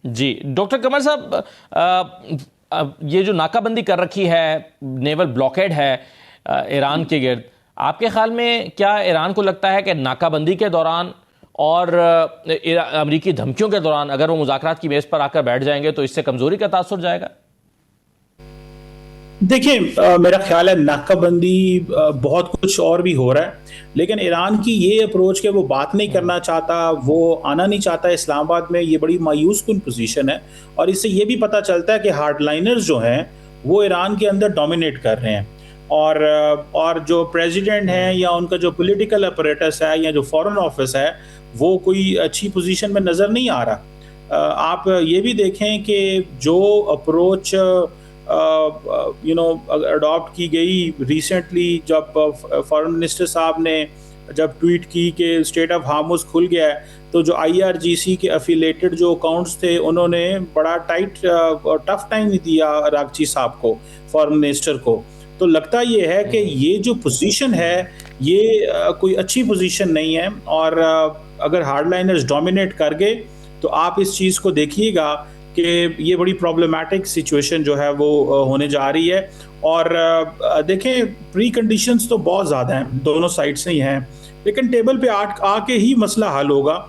जी doctor कमर साहब, ये जो नाकाबंदी कर रखी है, नेवल ब्लॉकेड है ईरान के गिर्द, आपके ख्याल में क्या ईरान को लगता है कि नाकाबंदी के दौरान और अमेरिकी धमकियों के दौरान अगर वो मुज़ाकरात की मेज़ पर आकर बैठ जाएंगे तो इससे कमज़ोरी का तासुर जाएगा? देखिए, मेरा ख्याल है नाकाबंदी बहुत कुछ और भी हो रहा है, लेकिन ईरान की ये अप्रोच कि वो बात नहीं करना चाहता, वो आना नहीं चाहता इस्लामाबाद में, ये बड़ी मायूस कुन पोजीशन है। और इससे ये भी पता चलता है कि हार्डलाइनर्स जो हैं वो ईरान के अंदर डोमिनेट कर रहे हैं। और जो प्रेसिडेंट हैं या उनका जो पॉलिटिकल अपरेटस है या जो फॉरेन ऑफिस है, वो कोई अच्छी पोजीशन में नज़र नहीं आ रहा। आप ये भी देखें कि जो अप्रोच अडॉप्ट की गई रिसेंटली, जब फॉरेन मिनिस्टर साहब ने जब ट्वीट की कि स्टेट ऑफ हार्मुज खुल गया है, तो जो IRGC के एफिलेटेड जो अकाउंट्स थे उन्होंने बड़ा टाइट और टफ टाइम दिया रागची साहब को, फॉरेन मिनिस्टर को। तो लगता ये है कि ये जो पोजीशन है ये कोई अच्छी पोजीशन नहीं है। और अगर हार्डलाइनर्स डोमिनेट कर गए तो आप इस चीज़ को देखिएगा कि ये बड़ी प्रॉब्लमैटिक सिचुएशन जो है वो होने जा रही है। और देखें, प्री कंडीशंस तो बहुत ज़्यादा हैं, दोनों साइड से ही हैं, लेकिन टेबल पे आके ही मसला हल होगा।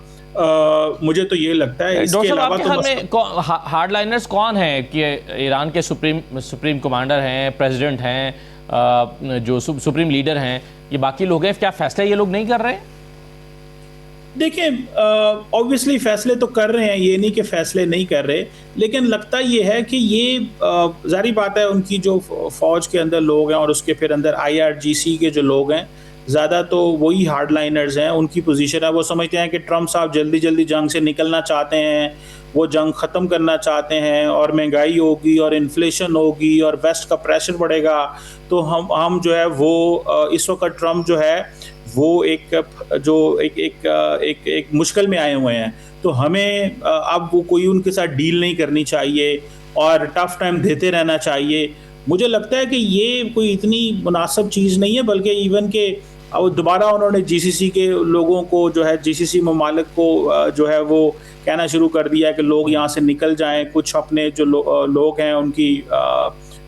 मुझे तो ये लगता है। इसके अलावा तो हार्डलाइनर्स कौन है कि ईरान के सुप्रीम कमांडर हैं, प्रेसिडेंट हैं, जो सुप्रीम लीडर हैं, ये बाकी लोग हैं, क्या फैसले ये लोग नहीं कर रहे? देखिए, ऑब्वियसली फैसले तो कर रहे हैं, ये नहीं कि फैसले नहीं कर रहे, लेकिन लगता ये है कि ये जारी बात है, उनकी जो फौज के अंदर लोग हैं और उसके फिर अंदर IRGC के जो लोग हैं, ज़्यादा तो वही हार्डलाइनर्स हैं। उनकी पोजीशन है, वो समझते हैं कि ट्रम्प साहब जल्दी जल्दी जंग से निकलना चाहते हैं, वो जंग ख़त्म करना चाहते हैं, और महंगाई होगी और इन्फ्लेशन होगी और वेस्ट का प्रेशर बढ़ेगा, तो हम जो है वो इस वक्त ट्रम्प जो है वो एक मुश्किल में आए हुए हैं। तो हमें अब वो कोई उनके साथ डील नहीं करनी चाहिए और टफ टाइम देते रहना चाहिए। मुझे लगता है कि ये कोई इतनी मुनासिब चीज़ नहीं है, बल्कि इवन के दोबारा उन्होंने GCC के लोगों को जो है, GCC ममालिक को जो है वो कहना शुरू कर दिया कि लोग यहाँ से निकल जाएं। कुछ अपने जो लोग हैं, उनकी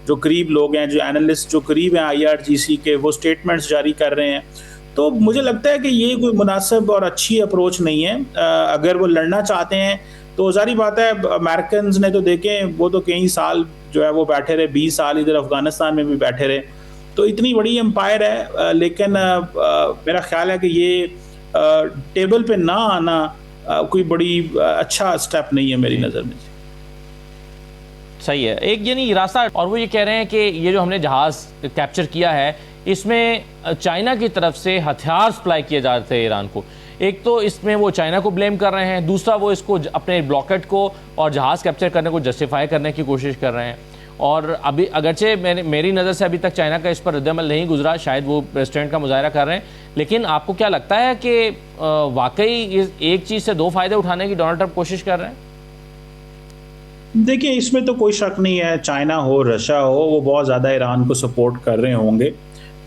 जो करीब लोग हैं, जो एनालिस्ट जो करीब हैं IRGC के, वो स्टेटमेंट्स जारी कर रहे हैं। तो मुझे लगता है कि ये कोई मुनासिब और अच्छी अप्रोच नहीं है। अगर वो लड़ना चाहते हैं तो जारी बात है, अमेरिकन ने तो देखें, वो तो कई साल जो है वो बैठे रहे, 20 साल इधर अफगानिस्तान में भी बैठे रहे, तो इतनी बड़ी एम्पायर है। लेकिन मेरा ख्याल है कि ये टेबल पे ना आना कोई बड़ी अच्छा स्टेप नहीं है मेरी नज़र में। सही है, एक यानी रास्ता। और वो ये कह रहे हैं कि ये जो हमने जहाज़ कैप्चर किया है, इसमें चाइना की तरफ से हथियार सप्लाई किए जा रहे थे ईरान को। एक तो इसमें वो चाइना को ब्लेम कर रहे हैं, दूसरा वो इसको अपने ब्लॉकेट को और जहाज़ कैप्चर करने को जस्टिफाई करने की कोशिश कर रहे हैं। और अभी अगरचे मेरी नज़र से अभी तक चाइना का इस पर रद्दअमल नहीं गुजरा, शायद वो प्रेसिडेंट का मुजाहरा कर रहे हैं, लेकिन आपको क्या लगता है कि वाकई एक चीज़ से दो फायदे उठाने की डोनाल्ड ट्रंप कोशिश कर रहे हैं? देखिए, इसमें तो कोई शक नहीं है, चाइना हो रशिया हो, वो बहुत ज़्यादा ईरान को सपोर्ट कर रहे होंगे।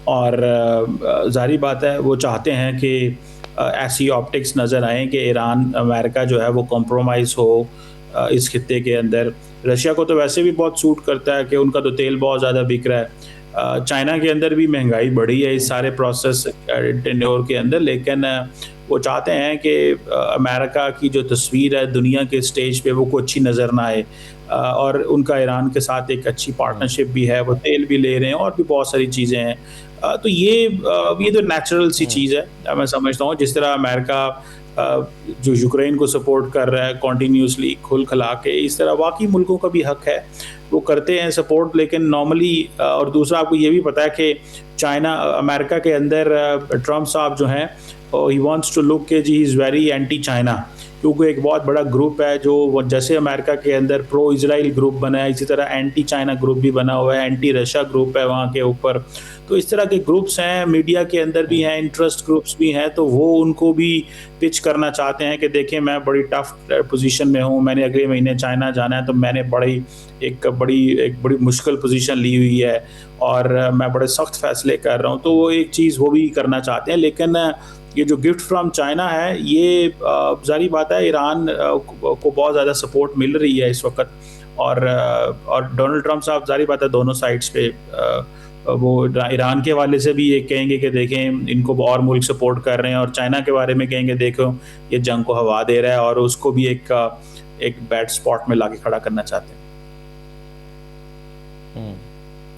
और ज़ाहिर बात है, वो चाहते हैं कि ऐसी ऑप्टिक्स नज़र आएँ कि ईरान अमेरिका जो है वो कॉम्प्रोमाइज़ हो इस खित्ते के अंदर। रशिया को तो वैसे भी बहुत सूट करता है कि उनका तो तेल बहुत ज़्यादा बिक रहा है। चाइना के अंदर भी महंगाई बढ़ी है इस सारे प्रोसेस टेन्योर के अंदर, लेकिन वो चाहते हैं कि अमेरिका की जो तस्वीर है दुनिया के स्टेज पे वो कोई अच्छी नज़र ना आए। और उनका ईरान के साथ एक अच्छी पार्टनरशिप भी है, वो तेल भी ले रहे हैं और भी बहुत सारी चीज़ें हैं। तो ये तो नेचुरल सी चीज़ है, मैं समझता हूँ। जिस तरह अमेरिका जो यूक्रेन को सपोर्ट कर रहा है कॉन्टीन्यूसली खुल खला के, इस तरह बाकी मुल्कों का भी हक है, वो करते हैं सपोर्ट। लेकिन नॉर्मली और दूसरा आपको ये भी पता है कि चाइना अमेरिका के अंदर ट्रम्प साहब जो हैं, ही वांट्स टू लुक के जी इज़ वेरी एंटी चाइना, क्योंकि एक बहुत बड़ा ग्रुप है जो जैसे अमेरिका के अंदर प्रो इजराइल ग्रुप बना है, इसी तरह एंटी चाइना ग्रुप भी बना हुआ है, एंटी रशिया ग्रुप है वहाँ के ऊपर। तो इस तरह के ग्रुप्स हैं, मीडिया के अंदर भी हैं, इंटरेस्ट ग्रुप्स भी हैं, तो वो उनको भी पिच करना चाहते हैं कि देखें मैं बड़ी टफ पोजीशन में हूँ, मैंने अगले महीने चाइना जाना है, तो मैंने एक बड़ी मुश्किल पोजीशन ली हुई है और मैं बड़े सख्त फैसले कर रहा हूँ। तो वो एक चीज़ वो भी करना चाहते हैं, लेकिन ये जो गिफ्ट फ्रॉम चाइना है, ये ज़ाहिर बात है ईरान को बहुत ज़्यादा सपोर्ट मिल रही है इस वक्त। और डोनाल्ड ट्रंप साहब ज़ाहिर बात है दोनों साइड्स पे वो ईरान के हवाले से भी ये कहेंगे कि देखें इनको और मुल्क सपोर्ट कर रहे हैं, और चाइना के बारे में कहेंगे देखो ये जंग को हवा दे रहा है, और उसको भी एक बैड स्पॉट में लाके खड़ा करना चाहते हैं।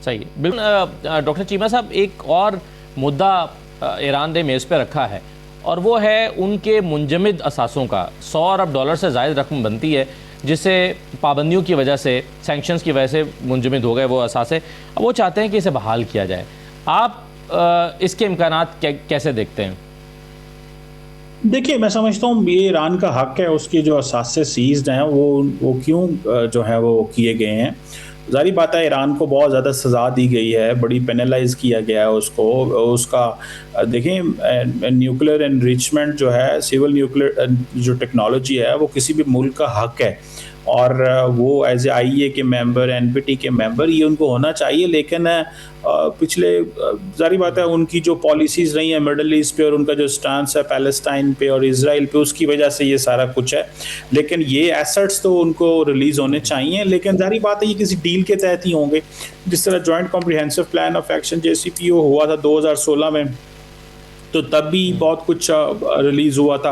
सही है, बिल्कुल। डॉक्टर चीमा साहब, एक और मुद्दा ईरान ने मेज़ पे रखा है, और वो है उनके मुंजमद असासों का। 100 अरब डॉलर से ज़ायद रकम बनती है, जिससे पाबंदियों की वजह से, सैंक्शंस की वजह से मुंजमद हो गए वो असासे। अब वो चाहते हैं कि इसे बहाल किया जाए। आप इसके इम्कानात कैसे देखते हैं? देखिए, मैं समझता हूँ ये ईरान का हक है, उसकी जो असासे सीज्ड हैं वो क्यों जो है वो किए गए हैं। ज़ाहिर बात है ईरान को बहुत ज़्यादा सज़ा दी गई है, बड़ी पेनलाइज़ किया गया है उसको। उसका देखें न्यूक्लियर एनरिचमेंट जो है, सिविल न्यूक्लियर जो टेक्नोलॉजी है, वो किसी भी मुल्क का हक है, और वो एज ए IEA के मेंबर, NPT के मेंबर, ये उनको होना चाहिए। लेकिन पिछले ज़ाहिर बात है उनकी जो पॉलिसीज़ रही हैं मिडल ईस्ट पे, और उनका जो स्टांस है पैलेस्टाइन पे और इज़राइल पे, उसकी वजह से ये सारा कुछ है। लेकिन ये एसेट्स तो उनको रिलीज़ होने चाहिए, लेकिन ज़ाहिर बात है ये किसी डील के तहत ही होंगे। जिस तरह joint comprehensive plan of action JCPO हुआ था 2016 में, तो तब भी बहुत कुछ रिलीज़ हुआ था।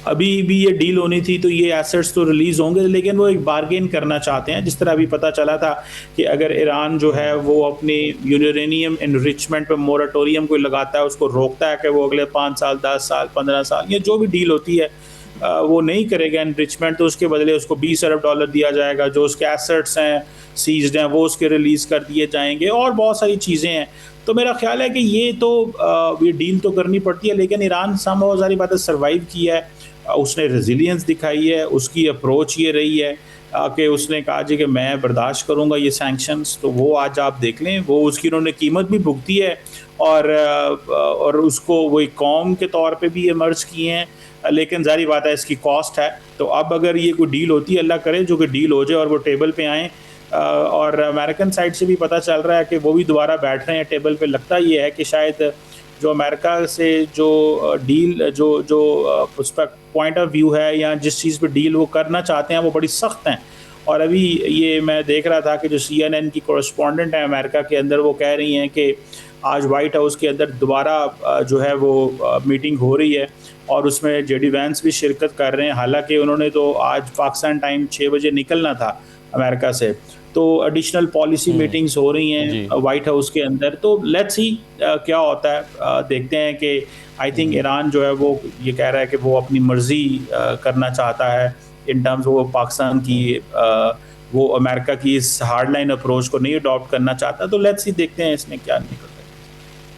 अभी भी ये डील होनी थी तो ये एसेट्स तो रिलीज़ होंगे, लेकिन वो एक बार्गेन करना चाहते हैं। जिस तरह अभी पता चला था कि अगर ईरान जो है वो अपनी यूरेनियम एनरिचमेंट पे मोरेटोरियम कोई लगाता है, उसको रोकता है कि वो अगले 5 साल, 10 साल, 15 साल, ये जो भी डील होती है वो नहीं करेगा एनरिचमेंट, तो उसके बदले उसको 20 अरब डॉलर दिया जाएगा। जो उसके एसेट्स हैं सीज्ड हैं वो उसके रिलीज़ कर दिए जाएंगे, और बहुत सारी चीज़ें हैं। तो मेरा ख्याल है कि ये डील तो करनी पड़ती है, लेकिन ईरान समहाउ ज़ाहिर बात है सर्वाइव किया है, उसने रेजिलियंस दिखाई है, उसकी अप्रोच ये रही है कि उसने कहा जी कि मैं बर्दाश्त करूंगा ये सैंक्शंस। तो वो आज आप देख लें, वो उसकी उन्होंने कीमत भी भुगती है, और उसको वो एक कौम के तौर पे भी इमर्ज किए हैं। लेकिन ज़ाहिर बात है इसकी कॉस्ट है। तो अब अगर ये कोई डील होती है, अल्लाह करे जो कि डील हो जाए और वो टेबल पे आएँ, और अमेरिकन साइड से भी पता चल रहा है कि वो भी दोबारा बैठ रहे हैं टेबल पे। लगता ये है कि शायद जो अमेरिका से जो डील जो उस पर पॉइंट ऑफ व्यू है, या जिस चीज़ पे डील वो करना चाहते हैं, वो बड़ी सख्त हैं। और अभी ये मैं देख रहा था कि जो CNN की कॉरेस्पॉन्डेंट है अमेरिका के अंदर, वो कह रही हैं कि आज वाइट हाउस के अंदर दोबारा जो है वो मीटिंग हो रही है, और उसमें JD वैंस भी शिरकत कर रहे हैं। हालांकि उन्होंने तो आज पाकिस्तान टाइम 6 बजे निकलना था अमेरिका से, तो एडिशनल पॉलिसी मीटिंग्स हो रही हैं वाइट हाउस के अंदर। तो लेट्स सी क्या होता है, देखते हैं कि आई थिंक ईरान जो है वो ये कह रहा है कि वो अपनी मर्जी करना चाहता है इन टर्म्स, वो पाकिस्तान की वो अमेरिका की इस हार्ड लाइन अप्रोच को नहीं अडॉप्ट करना चाहता। तो लेट्स सी देखते हैं इसमें क्या निकलता है।